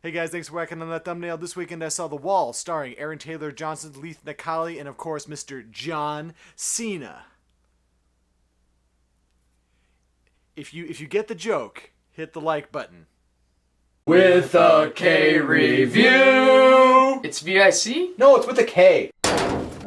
Hey guys, thanks for whacking on that thumbnail. This weekend I saw The Wall, starring Aaron Taylor Johnson, Leith Nakali, and of course Mr. John Cena. If you get the joke, hit the like button. With a K review. It's VIC? No, it's with a K.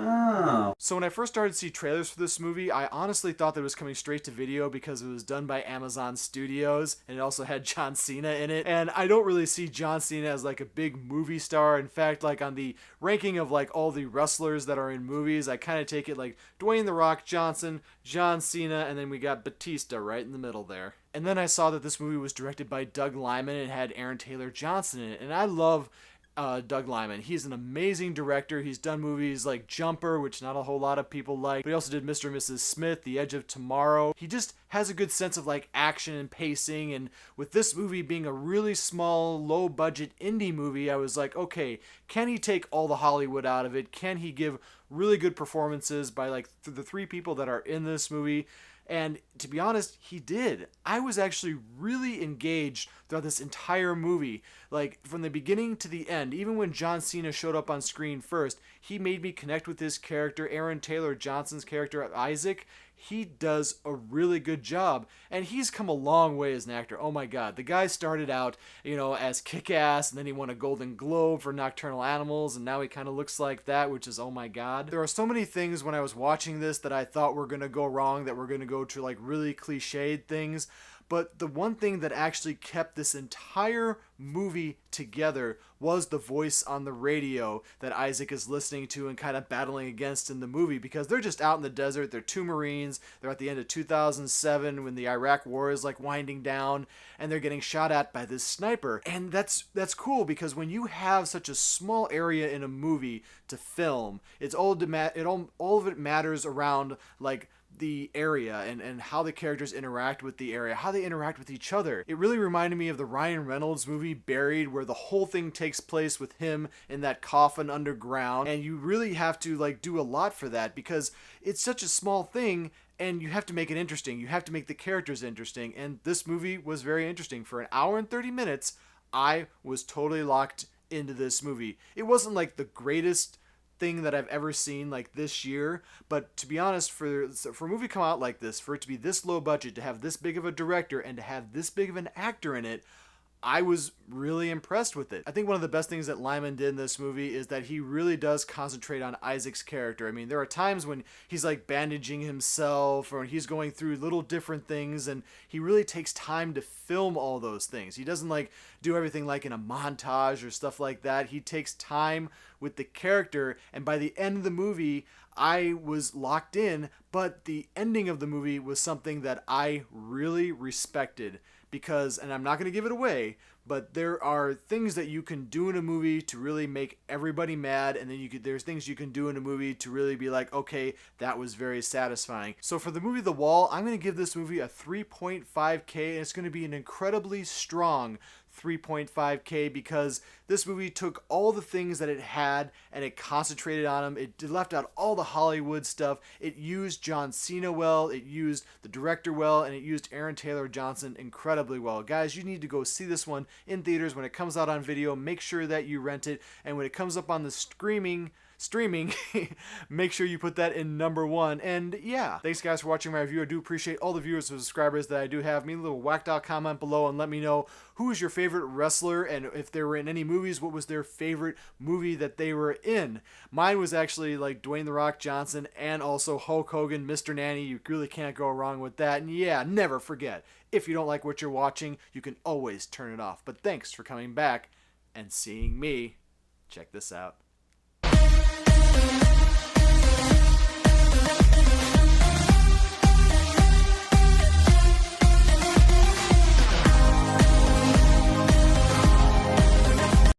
Oh. So when I first started to see trailers for this movie, I honestly thought that it was coming straight to video because it was done by Amazon Studios and it also had John Cena in it. And I don't really see John Cena as like a big movie star. In fact, like on the ranking of like all the wrestlers that are in movies, I kind of take it like Dwayne "The Rock" Johnson, John Cena, and then we got Batista right in the middle there. And then I saw that this movie was directed by Doug Liman and had Aaron Taylor Johnson in it. And I love Doug Liman. He's an amazing director. He's done movies like Jumper, which not a whole lot of people like, but he also did Mr. and Mrs. Smith, The Edge of Tomorrow. He just has a good sense of like action and pacing, and with this movie being a really small, low-budget indie movie, I was like, okay, can he take all the Hollywood out of it? Can he give really good performances by like the three people that are in this movie? And to be honest, he did. I was actually really engaged throughout this entire movie. Like, from the beginning to the end, even when John Cena showed up on screen first, he made me connect with his character. Aaron Taylor Johnson's character, Isaac, he does a really good job. And he's come a long way as an actor. Oh my god. The guy started out, as Kick-Ass, and then he won a Golden Globe for Nocturnal Animals, and now he kind of looks like that, which is oh my god. There are so many things when I was watching this that I thought were going to go wrong, that were going to go to like really cliched things. But the one thing that actually kept this entire movie together was the voice on the radio that Isaac is listening to and kind of battling against in the movie, because they're just out in the desert. They're two Marines. They're at the end of 2007 when the Iraq War is like winding down, and they're getting shot at by this sniper. And that's cool, because when you have such a small area in a movie to film, all of it matters around like the area and how the characters interact with the area, how they interact with each other. It really reminded me of the Ryan Reynolds movie Buried, where the whole thing takes place with him in that coffin underground, and you really have to like do a lot for that because it's such a small thing. And you have to make it interesting. You have to make the characters interesting. And this movie was very interesting. For an hour and 30 minutes, I was totally locked into this movie. It wasn't like the greatest thing that I've ever seen like this year, but to be honest, for a movie come out like this, for it to be this low budget, to have this big of a director, and to have this big of an actor in it, I was really impressed with it. I think one of the best things that Lyman did in this movie is that he really does concentrate on Isaac's character. I mean, there are times when he's like bandaging himself, or he's going through little different things, and he really takes time to film all those things. He doesn't like do everything like in a montage or stuff like that. He takes time with the character, and by the end of the movie, I was locked in, but the ending of the movie was something that I really respected. Because, and I'm not going to give it away, but there are things that you can do in a movie to really make everybody mad, and then there's things you can do in a movie to really be like, okay, that was very satisfying. So for the movie The Wall, I'm going to give this movie a 3.5K, and it's going to be an incredibly strong 3.5K, because this movie took all the things that it had and it concentrated on them. It left out all the Hollywood stuff. It used John Cena well, it used the director well, and it used Aaron Taylor Johnson incredibly well. Guys, you need to go see this one in theaters when it comes out on video. Make sure that you rent it, and when it comes up on the streaming, make sure you put that in number 1. And yeah, thanks guys for watching my review. I do appreciate all the viewers and subscribers that I do have. Me a little whacked out comment below and let me know who is your favorite wrestler, and if they were in any movies, what was their favorite movie that they were in. Mine was actually like Dwayne "The Rock" Johnson, and also Hulk Hogan, Mr. Nanny. You really can't go wrong with that. And yeah, never forget, if you don't like what you're watching, you can always turn it off. But thanks for coming back and seeing me. Check this out.